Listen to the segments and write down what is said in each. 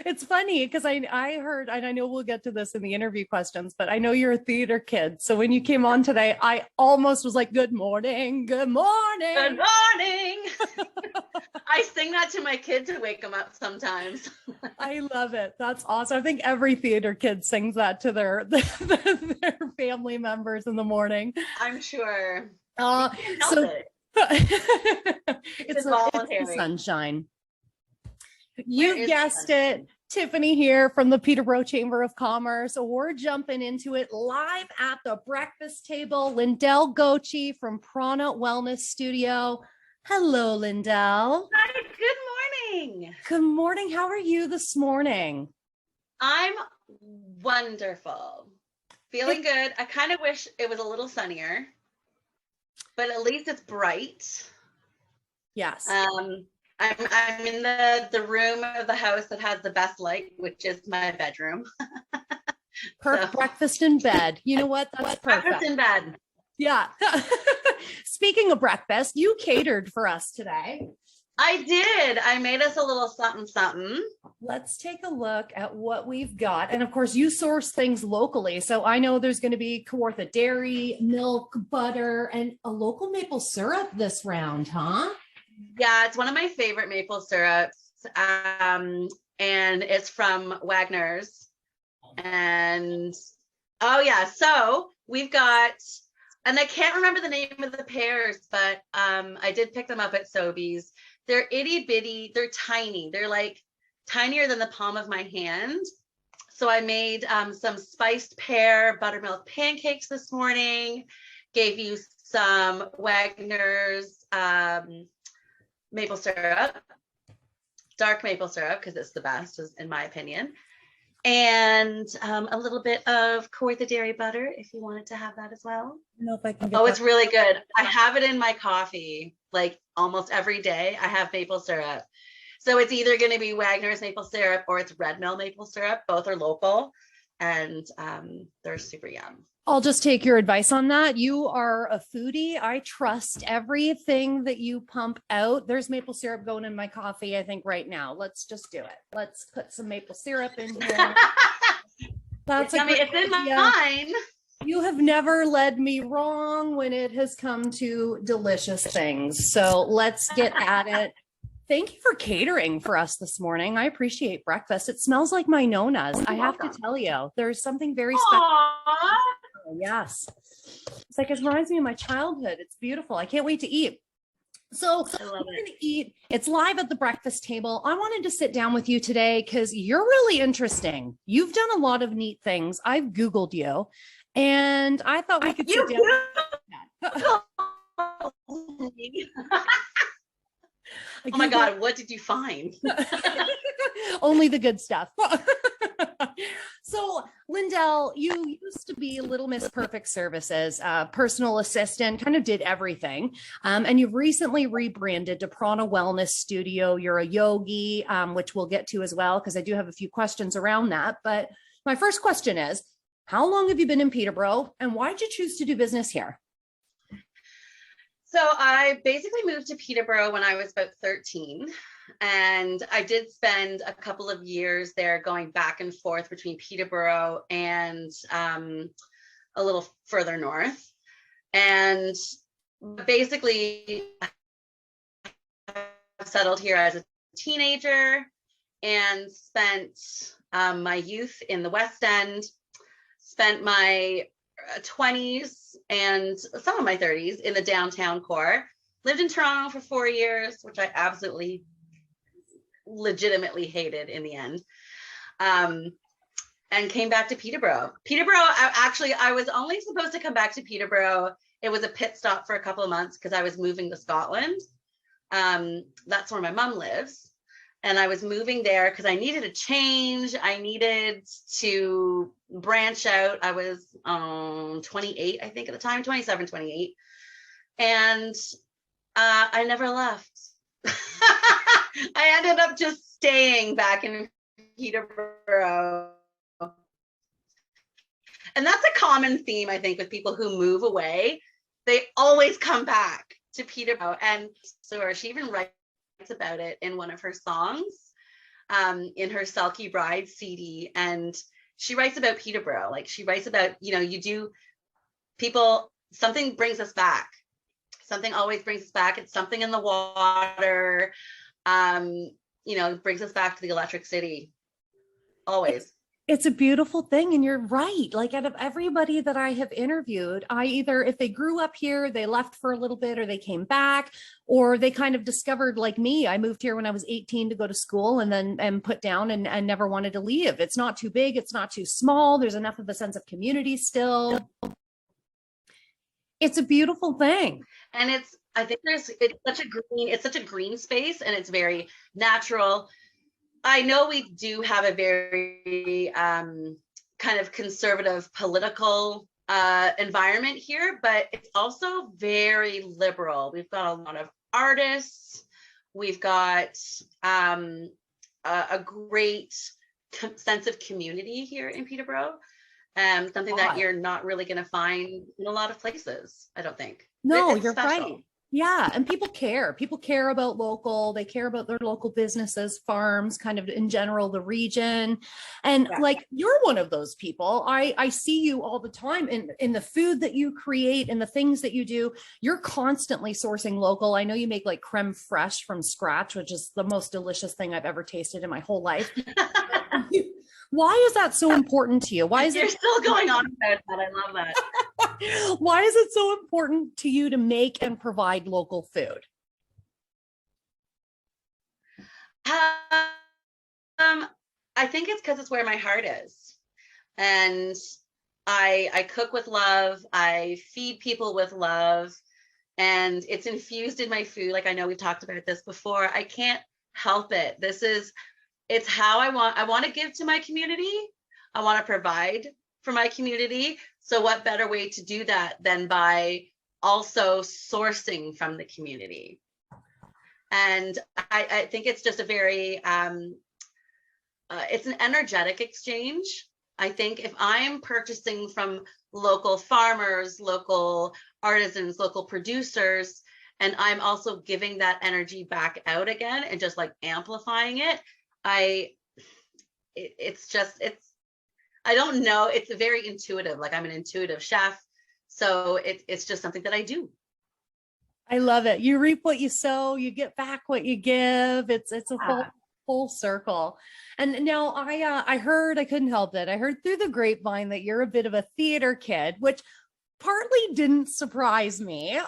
It's funny because I heard, and I know we'll get to this in the interview questions, but I know you're a theater kid. So when you came on today, I almost was like, good morning, good morning. Good morning. I sing that to my kid to wake them up sometimes. I love it. That's awesome. I think every theater kid sings that to their family members in the morning. I'm sure. So it. it's the sunshine. You guessed it. Tiffany here from the Peterborough Chamber of Commerce. We're jumping into it live at the breakfast table. Lyndele Gauci from Prana Wellness Studio. Hello, Lyndele. Hi, good morning. Good morning. How are you this morning? I'm wonderful. Feeling good. I kind of wish it was a little sunnier, but at least it's bright. Yes. I'm in the room of the house that has the best light, which is my bedroom. Perfect. So, breakfast in bed. You know what? That's perfect. Breakfast in bed. Yeah. Speaking of breakfast, you catered for us today. I did. I made us a little something, something. Let's take a look at what we've got. And of course, you source things locally. So I know there's going to be Kawartha dairy, milk, butter, and a local maple syrup this round, huh? Yeah, it's one of my favorite maple syrups. And it's from Wagner's. And oh yeah, so we've got, and I can't remember the name of the pears, but I did pick them up at Sobeys. They're itty bitty, they're tiny. They're like tinier than the palm of my hand. So I made some spiced pear buttermilk pancakes this morning, gave you some Wagner's maple syrup, dark maple syrup, because it's the best, in my opinion. And a little bit of Kawartha dairy butter, if you wanted to have that as well. I don't know if I can. It's really good. I have it in my coffee, like almost every day. I have maple syrup. So it's either going to be Wagner's maple syrup or it's Red Mill maple syrup. Both are local, and they're super yum. I'll just take your advice on that. You are a foodie. I trust everything that you pump out. There's maple syrup going in my coffee, I think, right now. Let's just do it. Let's put some maple syrup in here. That's it's in mine. You have never led me wrong when it has come to delicious things. So let's get at it. Thank you for catering for us this morning. I appreciate breakfast. It smells like my nonas. I have to tell you, there's something very special. Yes. It's like, it reminds me of my childhood. It's beautiful. I can't wait to eat. So we're going to eat. It's live at the breakfast table. I wanted to sit down with you today because you're really interesting. You've done a lot of neat things. I've Googled you and I thought we could sit down. Oh my God, what did you find? Only the good stuff. So, Lyndele, you used to be Little Miss Perfect Services, personal assistant, kind of did everything. And you've recently rebranded to Prana Wellness Studio. You're a yogi, which we'll get to as well, because I do have a few questions around that. But my first question is, how long have you been in Peterborough and why did you choose to do business here? So I basically moved to Peterborough when I was about 13, and I did spend a couple of years there going back and forth between Peterborough and a little further north. And basically I settled here as a teenager and spent my youth in the West End, spent my 20s and some of my 30s in the downtown core. Lived in Toronto for 4 years, which I absolutely legitimately hated in the end, and came back to Peterborough. I was only supposed to come back to Peterborough. It was a pit stop for a couple of months because I was moving to Scotland. That's where my mom lives. And I was moving there because I needed a change. I needed to branch out. I was 28, I think at the time, 27, 28. And I never left. I ended up just staying back in Peterborough. And that's a common theme, I think, with people who move away. They always come back to Peterborough. And so she even writes about it in one of her songs. in her Sulky Bride CD, and she writes about Peterborough. Like she writes about, you do people, something brings us back. Something always brings us back. It's something in the water, brings us back to the Electric City. Always. It's a beautiful thing. And you're right. Like out of everybody that I have interviewed, if they grew up here, they left for a little bit, or they came back, or they kind of discovered, like me, I moved here when I was 18 to go to school and put down and never wanted to leave. It's not too big. It's not too small. There's enough of a sense of community still. It's a beautiful thing. And it's such a green space, and it's very natural. I know we do have a very kind of conservative political environment here, but it's also very liberal. We've got a lot of artists. We've got a great sense of community here in Peterborough. Something that you're not really going to find in a lot of places, I don't think. No, It's you're special. right. Yeah. And people care about local, they care about their local businesses, farms, kind of in general, the region. And like, you're one of those people. I see you all the time in the food that you create and the things that you do. You're constantly sourcing local. I know you make like creme fraiche from scratch, which is the most delicious thing I've ever tasted in my whole life. Why is that so important to you? Why is You're still going on about that? I love that. Why is it so important to you to make and provide local food? I think it's because it's where my heart is. And I cook with love. I feed people with love. And it's infused in my food. Like, I know we've talked about this before. I can't help it. It's how I want to give to my community. I want to provide for my community. So what better way to do that than by also sourcing from the community? And I think it's just a very, it's an energetic exchange. I think if I'm purchasing from local farmers, local artisans, local producers, and I'm also giving that energy back out again and just like amplifying it, I don't know. It's very intuitive. Like, I'm an intuitive chef. So it's just something that I do. I love it. You reap what you sow, you get back what you give. It's a full circle. And now I heard, I couldn't help it. I heard through the grapevine that you're a bit of a theater kid, which partly didn't surprise me.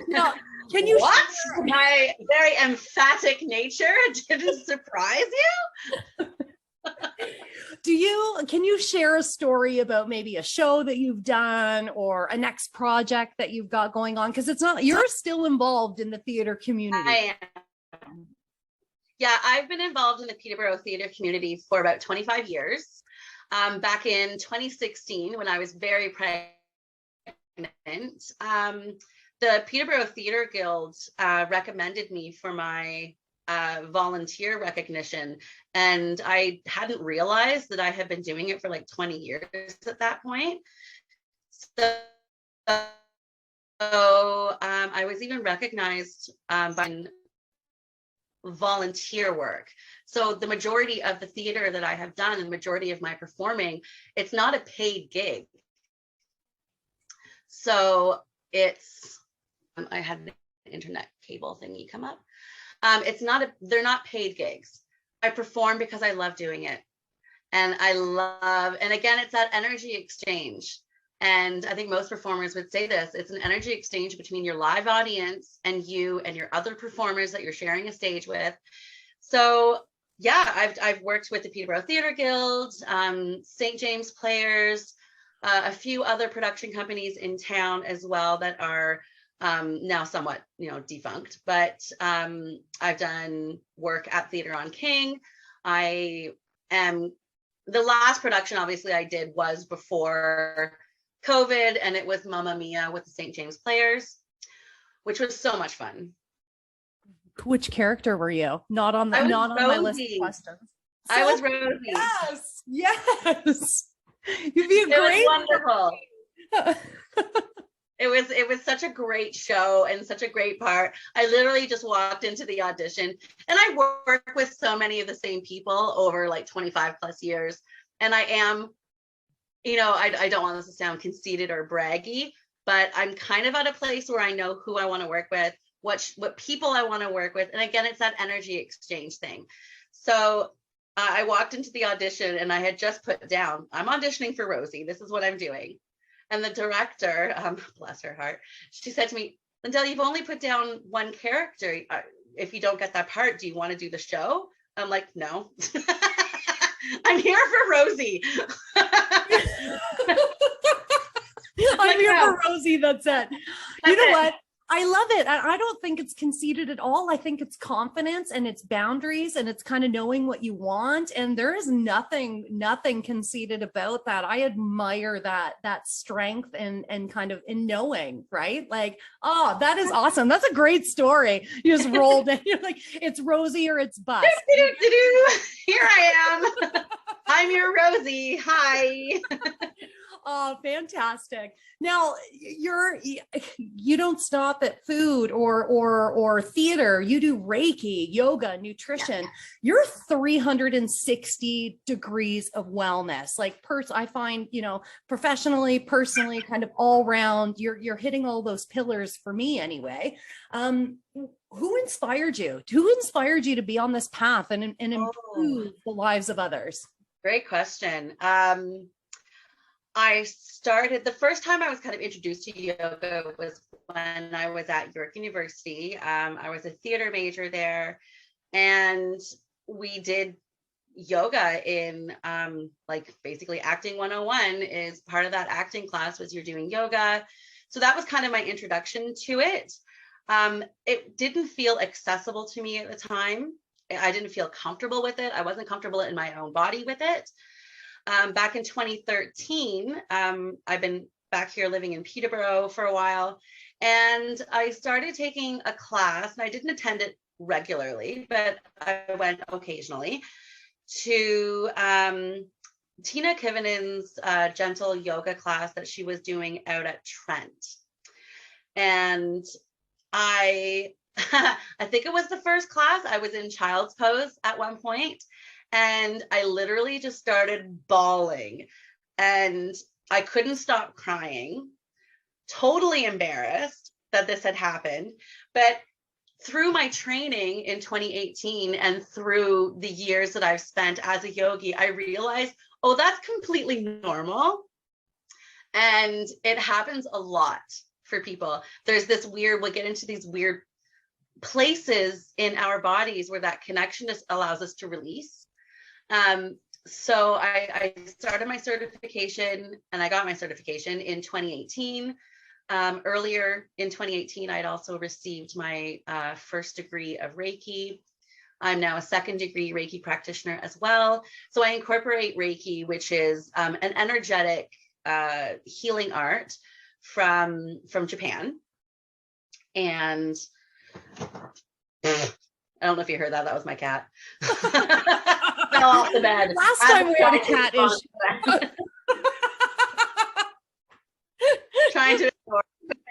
Now, can you share? My very emphatic nature didn't surprise you? Can you share a story about maybe a show that you've done or a next project that you've got going on? Because you're still involved in the theater community. I am. Yeah, I've been involved in the Peterborough theater community for about 25 years. Back in 2016, when I was very pregnant, the Peterborough Theatre Guild recommended me for my volunteer recognition, and I hadn't realized that I had been doing it for like 20 years at that point. So I was even recognized by volunteer work. So the majority of the theater that I have done and the majority of my performing, it's not a paid gig. So it's, I had an internet cable thingy come up. They're not paid gigs. I perform because I love doing it. And and again, it's that energy exchange. And I think most performers would say this, it's an energy exchange between your live audience and you and your other performers that you're sharing a stage with. So yeah, I've worked with the Peterborough Theatre Guild, St. James Players, a few other production companies in town as well that are now somewhat, defunct, but I've done work at Theatre on King. The last production obviously I did was before COVID, and it was Mamma Mia with the St. James Players, which was so much fun. Which character were you? Not on my list of questions. I was Rosie. Yes. You'd be a great. It was wonderful. it was such a great show and such a great part. I literally just walked into the audition, and I work with so many of the same people over like 25 plus years. And I am, I don't want this to sound conceited or braggy, but I'm kind of at a place where I know who I want to work with, what people I want to work with. And again, it's that energy exchange thing. So I walked into the audition and I had just put down, I'm auditioning for Rosie. This is what I'm doing. And the director, bless her heart, she said to me, Lyndele, you've only put down one character. If you don't get that part, do you want to do the show? I'm like, no. I'm here for Rosie. I'm here for Rosie. That's it. You know what? I love it. I don't think it's conceited at all. I think it's confidence and it's boundaries and it's kind of knowing what you want. And there is nothing conceited about that. I admire that strength and kind of in knowing, right? Like, oh, that is awesome. That's a great story. You just rolled in. You're like, it's Rosie or it's bust. Here I am. I'm your Rosie. Hi. Oh, fantastic. Now you don't stop at food or theater. You do Reiki, yoga, nutrition. You're 360 degrees of wellness. Like I find, professionally, personally, kind of all around, you're hitting all those pillars for me anyway. Who inspired you? Who inspired you to be on this path and improve the lives of others? Great question. The first time I was kind of introduced to yoga was when I was at York University. I was a theater major there, and we did yoga in like basically acting 101 is part of that acting class was you're doing yoga. So that was kind of my introduction to it. It didn't feel accessible to me at the time. I didn't feel comfortable with it. I wasn't comfortable in my own body with it. Back in 2013, I've been back here living in Peterborough for a while, and I started taking a class, and I didn't attend it regularly, but I went occasionally to Tina Kivenen's gentle yoga class that she was doing out at Trent. And I think it was the first class. I was in child's pose at one point. And I literally just started bawling and I couldn't stop crying, totally embarrassed that this had happened. But through my training in 2018 and through the years that I've spent as a yogi, I realized, oh, that's completely normal. And it happens a lot for people. There's this we'll get into these weird places in our bodies where that connection just allows us to release. So I started my certification and I got my certification in 2018. Earlier in 2018, I'd also received my first degree of Reiki. I'm now a second degree Reiki practitioner as well. So I incorporate Reiki, which is an energetic healing art from Japan. And I don't know if you heard that. That was my cat. Fell off the bed. Last time we had a cat issue. Trying to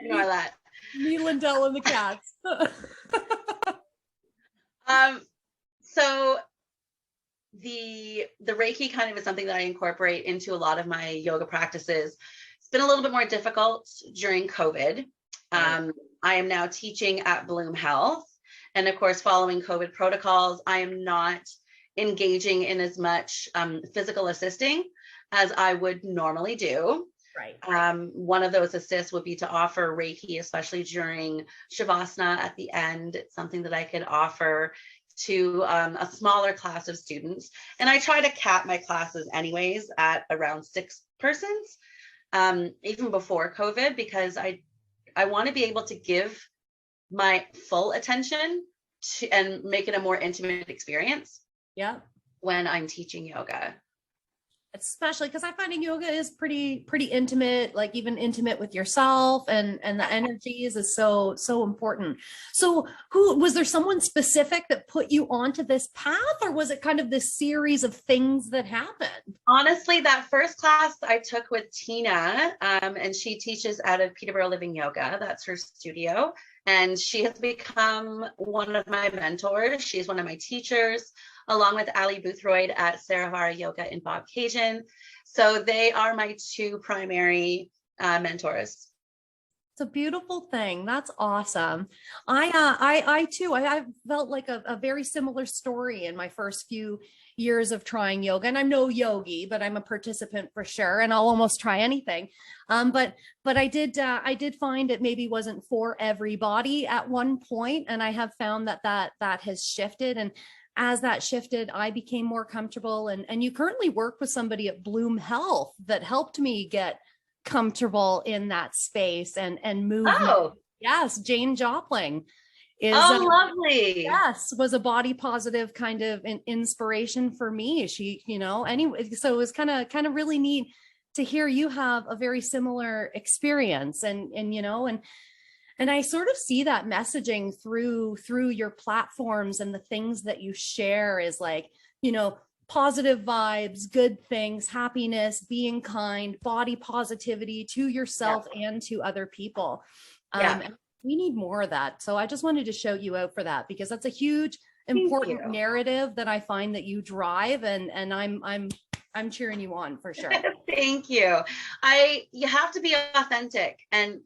ignore that. Me, Lyndele, and the cats. So the Reiki kind of is something that I incorporate into a lot of my yoga practices. It's been a little bit more difficult during COVID. I am now teaching at Bloom Health. And of course, following COVID protocols, I am not engaging in as much physical assisting as I would normally do. Right. One of those assists would be to offer Reiki, especially during Shavasana at the end. It's something that I could offer to a smaller class of students. And I try to cap my classes anyways at around 6 persons, even before COVID, because I want to be able to give my full attention and make it a more intimate experience. Yeah. When I'm teaching yoga. especially because I find yoga is pretty intimate, like even intimate with yourself, and the energies is so important. So who was there, someone specific that put you onto this path, or was it kind of this series of things that happened? Honestly, that first class I took with Tina, and she teaches out of Peterborough Living Yoga. That's her studio. And she has become one of my mentors. She's one of my teachers, along with Ali Boothroyd at Saravara Yoga in Bobcaygeon. So they are my two primary mentors. It's a beautiful thing. That's awesome. I too, I felt like a very similar story in my first few years of trying yoga. And I'm no yogi, but I'm a participant for sure. And I'll almost try anything. But I did find it maybe wasn't for everybody at one point. And I have found that has shifted. And as that shifted, I became more comfortable. And you currently work with somebody at Bloom Health that helped me get comfortable in that space and movement. Oh, yes, Jane Jopling is lovely. yes, was a body positive kind of an inspiration for me. She, anyway, so it was kind of really neat to hear you have a very similar experience, and I sort of see that messaging through your platforms and the things that you share is like, positive vibes, good things, happiness, being kind, body positivity to yourself and to other people. And we need more of that. So I just wanted to shout you out for that, because that's a huge, important narrative that I find that you drive, and I'm cheering you on for sure. Thank you. You have to be authentic, and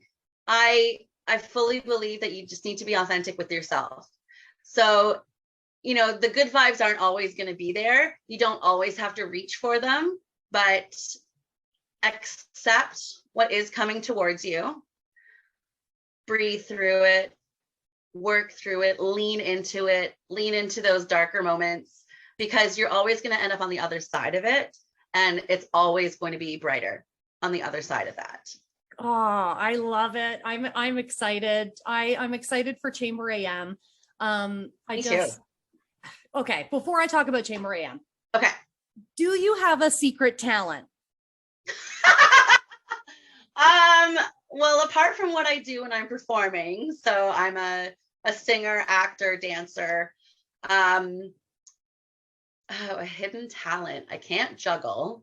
I fully believe that you just need to be authentic with yourself. So the good vibes aren't always going to be there. You don't always have to reach for them, but accept what is coming towards you. Breathe through it, work through it, lean into those darker moments, because you're always going to end up on the other side of it. And it's always going to be brighter on the other side of that. Oh, I love it. I'm excited. I'm excited for ChamberAM. Okay, before I talk about ChamberAM. Okay. Do you have a secret talent? Well, apart from what I do when I'm performing, so I'm a singer, actor, dancer. A hidden talent. I can't juggle.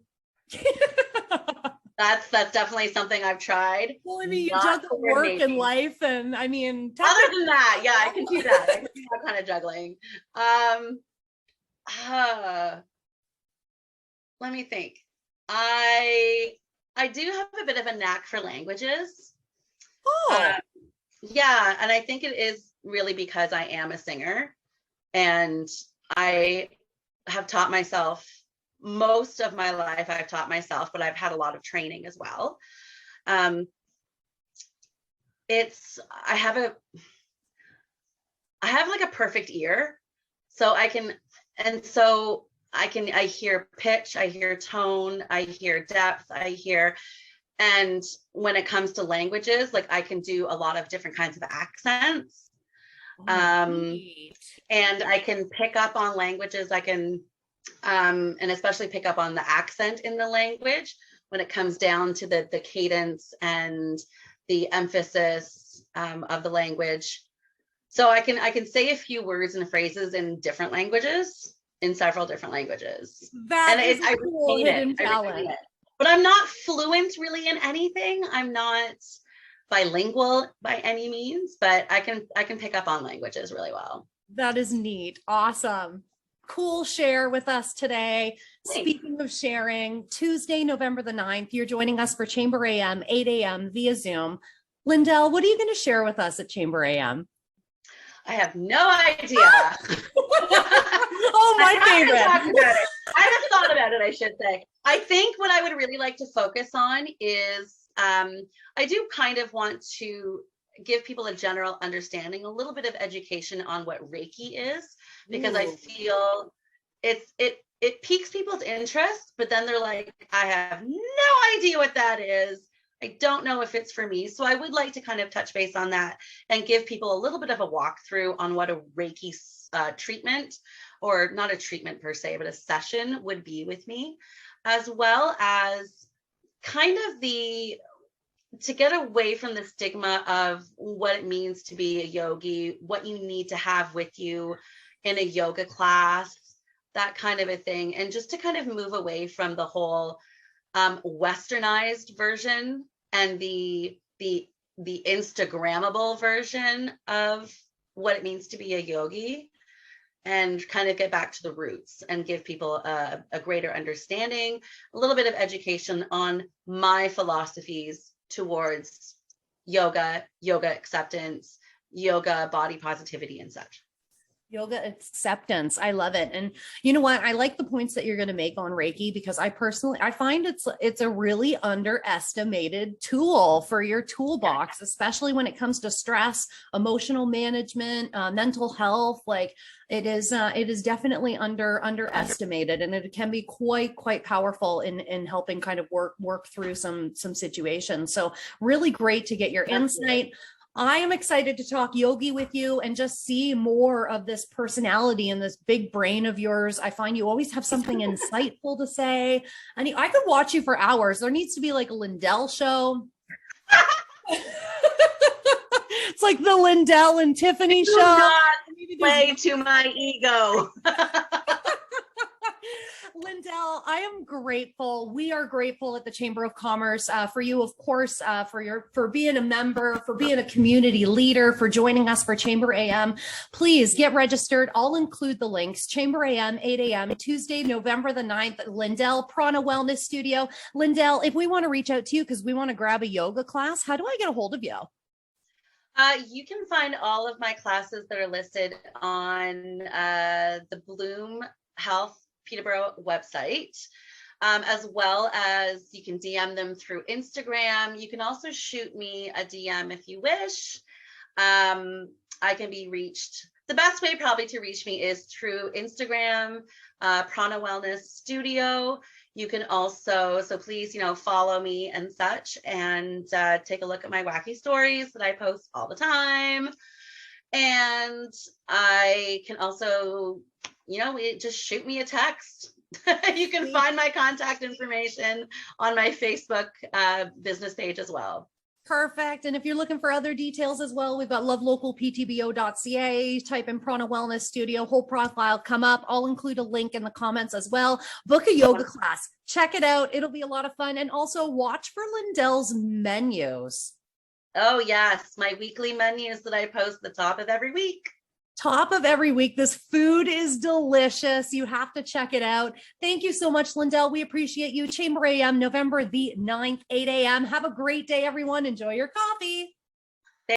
That's definitely something I've tried. Well, I mean, you juggle work and life, and I mean, other than that, yeah, I can do that. I can do that kind of juggling. Let me think. I do have a bit of a knack for languages. Oh. Yeah, and I think it is really because I am a singer, and I have taught myself most of my life. I've taught myself, but I've had a lot of training as well. I have like a perfect ear, so I hear pitch, I hear tone, I hear depth, and when it comes to languages, like I can do a lot of different kinds of accents. And I can pick up on languages. I can, and especially pick up on the accent in the language when it comes down to the cadence and the emphasis of the language. So I can say a few words and phrases in different languages, in several different languages. I cool hidden talent. But I'm not fluent really in anything. I'm not bilingual by any means, but I can pick up on languages really well. That is neat. Awesome. Cool share with us today. Thanks. Speaking of sharing, Tuesday, November the 9th, you're joining us for ChamberAM, 8 a.m. via Zoom. Lyndele, what are you going to share with us at ChamberAM? I have no idea. Oh, my favorite. I haven't thought about it, I should say. I think what I would really like to focus on is, I do kind of want to give people a general understanding, a little bit of education on what Reiki is, because I feel it piques people's interest, but then they're like, I have no idea what that is. I don't know if it's for me. So I would like to kind of touch base on that and give people a little bit of a walkthrough on what a Reiki treatment, or not a treatment per se, but a session would be with me. as well as kind of to get away from the stigma of what it means to be a yogi, what you need to have with you in a yoga class, that kind of a thing. And just to kind of move away from the whole westernized version and the Instagrammable version of what it means to be a yogi, and kind of get back to the roots and give people a greater understanding, a little bit of education on my philosophies towards yoga, yoga acceptance, yoga body positivity, and such. Yoga acceptance. I love it. And you know what? I like the points that you're going to make on Reiki, because I find it's a really underestimated tool for your toolbox, especially when it comes to stress, emotional management, mental health. Like it is definitely underestimated, and it can be quite powerful in helping kind of work through some situations. So really great to get your insight. I am excited to talk yogi with you and just see more of this personality and this big brain of yours. I find you always have something insightful to say. And I could watch you for hours. There needs to be like a Lyndele show. It's like the Lyndele and Tiffany show. Not play to my ego. Lyndele, I am grateful. We are grateful at the Chamber of Commerce for you, of course, for being a member, for being a community leader, for joining us for ChamberAM. Please get registered. I'll include the links. ChamberAM, 8 a.m. Tuesday, November the 9th, at Lyndele Prana Wellness Studio. Lyndele, if we want to reach out to you because we want to grab a yoga class, how do I get a hold of you? You can find all of my classes that are listed on the Bloom Health Peterborough website, as well as you can DM them through Instagram. You can also shoot me a DM if you wish. I can be reached. The best way probably to reach me is through Instagram, Prana Wellness Studio. You can also, so please, follow me and such, and take a look at my wacky stories that I post all the time. And I can also, just shoot me a text. You can find my contact information on my Facebook business page as well. Perfect. And if you're looking for other details as well, we've got lovelocalptbo.ca, type in Prana Wellness Studio, whole profile come up. I'll include a link in the comments as well. Book a yoga class. Check it out. It'll be a lot of fun. And also watch for Lyndele's menus. Oh, yes. My weekly menus that I post at the top of every week. Top of every week. This food is delicious. You have to check it out. Thank you so much, Lyndele. We appreciate you. ChamberAM, November the 9th, 8 a.m. Have a great day, everyone. Enjoy your coffee.